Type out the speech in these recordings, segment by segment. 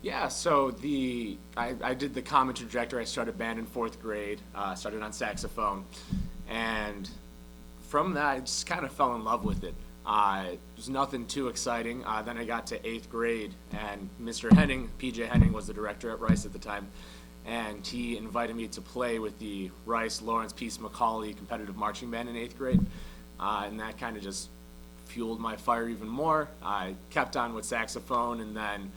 Yeah, so I did the common trajectory. I started band in fourth grade, started on saxophone, and from that I just kind of fell in love with it. It was nothing too exciting. Then I got to eighth grade, and Mr. Henning, PJ Henning, was the director at Rice at the time, and he invited me to play with the Rice Lawrence Peace Macaulay competitive marching band in eighth grade, and that kind of just fueled my fire even more. I kept on with saxophone, and then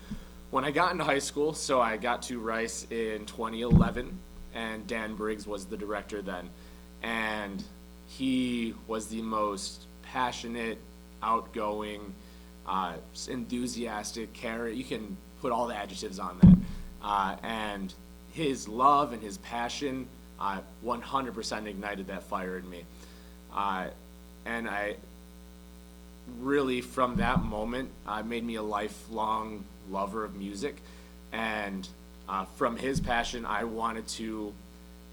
when I got into high school, so I got to Rice in 2011, and Dan Briggs was the director then, and he was the most passionate, outgoing, enthusiastic, caring. You can put all the adjectives on that, and his love and his passion 100% ignited that fire in me, and I really, from that moment, made me a lifelong lover of music. And from his passion, I wanted to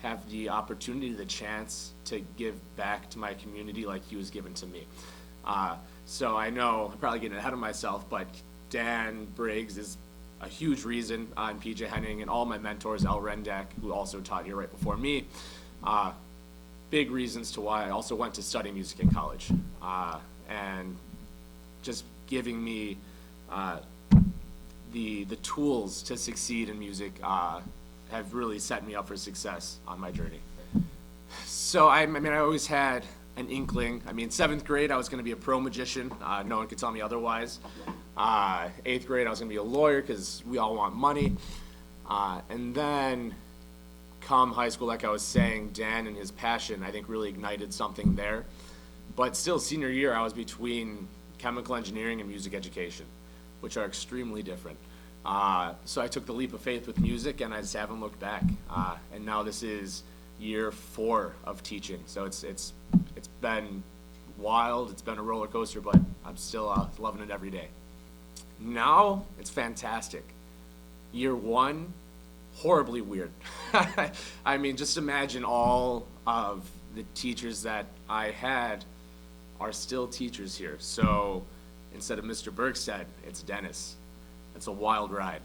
have the opportunity, the chance to give back to my community like he was given to me. So I know I'm probably getting ahead of myself, but Dan Briggs is a huge reason, and PJ Henning and all my mentors, Al Rendak, who also taught here right before me, big reasons to why I also went to study music in college. And just giving me the tools to succeed in music have really set me up for success on my journey. So I always had an inkling. I mean, seventh grade I was going to be a pro magician. No one could tell me otherwise. Eighth grade I was going to be a lawyer because we all want money. And then come high school, like I was saying, Dan and his passion I think really ignited something there. But still, senior year I was between chemical engineering and music education, which are extremely different. So I took the leap of faith with music, and I just haven't looked back. And now this is year 4 of teaching. So it's been wild. It's been a roller coaster, but I'm still loving it every day. Now it's fantastic. Year 1, horribly weird. I mean, just imagine all of the teachers that I had are still teachers here. So instead of Mr. Bergstead, it's Dennis. It's a wild ride.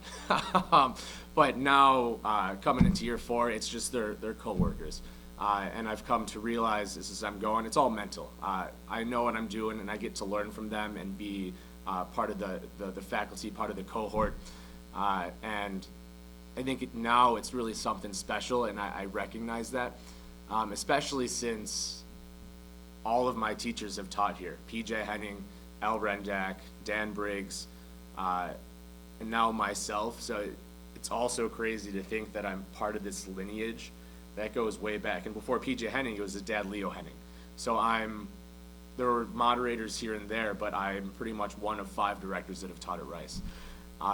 But now, coming into year 4, it's just they're coworkers. And I've come to realize as I'm going, it's all mental. I know what I'm doing, and I get to learn from them and be part of the faculty, part of the cohort. And I think now it's really something special, and I recognize that, especially since all of my teachers have taught here. PJ Henning, Al Rendak, Dan Briggs, and now myself. So it's also crazy to think that I'm part of this lineage that goes way back. And before PJ Henning, it was his dad, Leo Henning. So there were moderators here and there, but I'm pretty much one of 5 directors that have taught at Rice.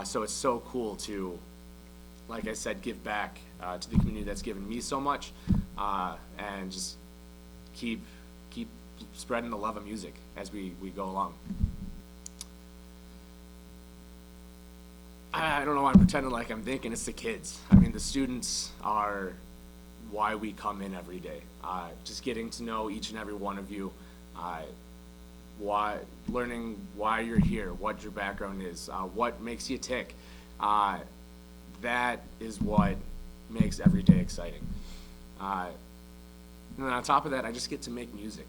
So it's so cool to, like I said, give back to the community that's given me so much, and just keep spreading the love of music as we go along. I don't know why I'm pretending like I'm thinking. It's the kids. I mean, the students are why we come in every day. Just getting to know each and every one of you, learning why you're here, what your background is, what makes you tick. That is what makes every day exciting. And then on top of that, I just get to make music.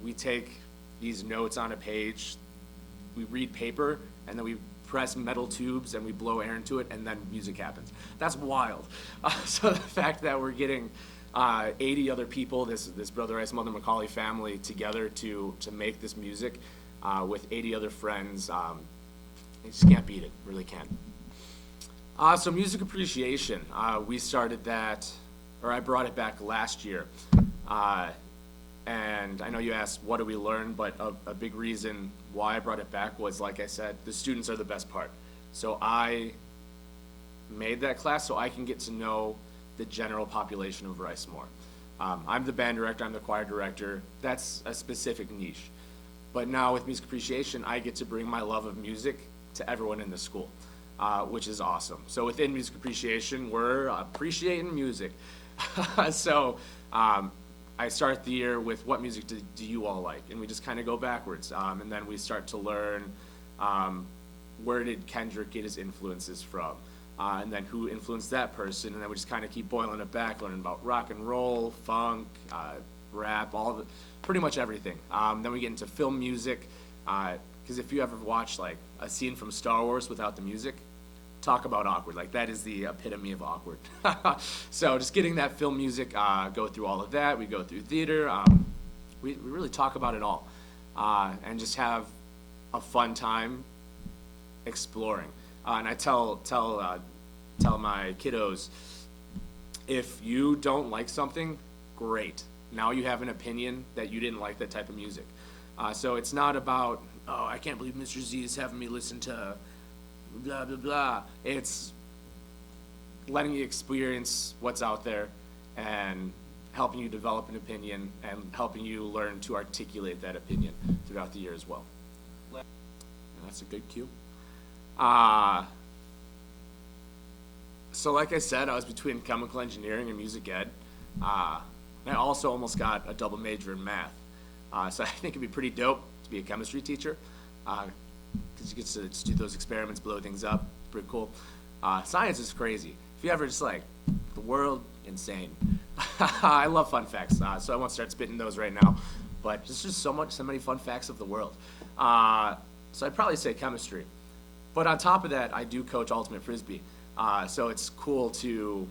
We take these notes on a page, we read paper, and then we press metal tubes and we blow air into it, and then music happens. That's wild. So the fact that we're getting 80 other people, this Brother Rice, Mother Macaulay family together to make this music with 80 other friends, you just can't beat it, really can't. So music appreciation, we started that, or I brought it back last year. And I know you asked, what do we learn? But a big reason why I brought it back was, like I said, the students are the best part. So I made that class so I can get to know the general population of Rice more. I'm the band director, I'm the choir director. That's a specific niche. But now with music appreciation, I get to bring my love of music to everyone in the school, which is awesome. So within music appreciation, we're appreciating music. So I start the year with, what music do you all like? And we just kind of go backwards. And then we start to learn, where did Kendrick get his influences from? and then who influenced that person, and then we just kind of keep boiling it back, learning about rock and roll, funk, rap, pretty much everything. Then we get into film music, because if you ever watch like a scene from Star Wars without the music, talk about awkward. Like that is the epitome of awkward. So just getting that film music, go through all of that. We go through theater. We really talk about it all, and just have a fun time exploring. And I tell my kiddos, if you don't like something, great. Now you have an opinion that you didn't like that type of music. So it's not about, oh, I can't believe Mr. Z is having me listen to blah, blah, blah. It's letting you experience what's out there and helping you develop an opinion and helping you learn to articulate that opinion throughout the year as well. And that's a good cue. So like I said, I was between chemical engineering and music ed. I also almost got a double major in math. So I think it'd be pretty dope to be a chemistry teacher, because you get to just do those experiments, blow things up, pretty cool. Science is crazy. If you ever just like, the world, insane. I love fun facts, so I won't start spitting those right now, but there's just so many fun facts of the world. So I'd probably say chemistry. But on top of that, I do coach ultimate frisbee. So it's cool to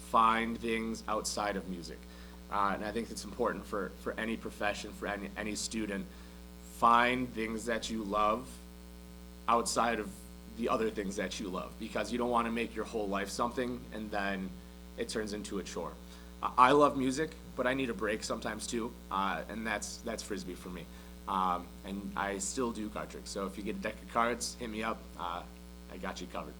find things outside of music. And I think it's important for any profession, for any student, find things that you love outside of the other things that you love, because you don't want to make your whole life something and then it turns into a chore. I love music, but I need a break sometimes too, and that's frisbee for me. And I still do card tricks, so if you get a deck of cards, hit me up. I got you covered.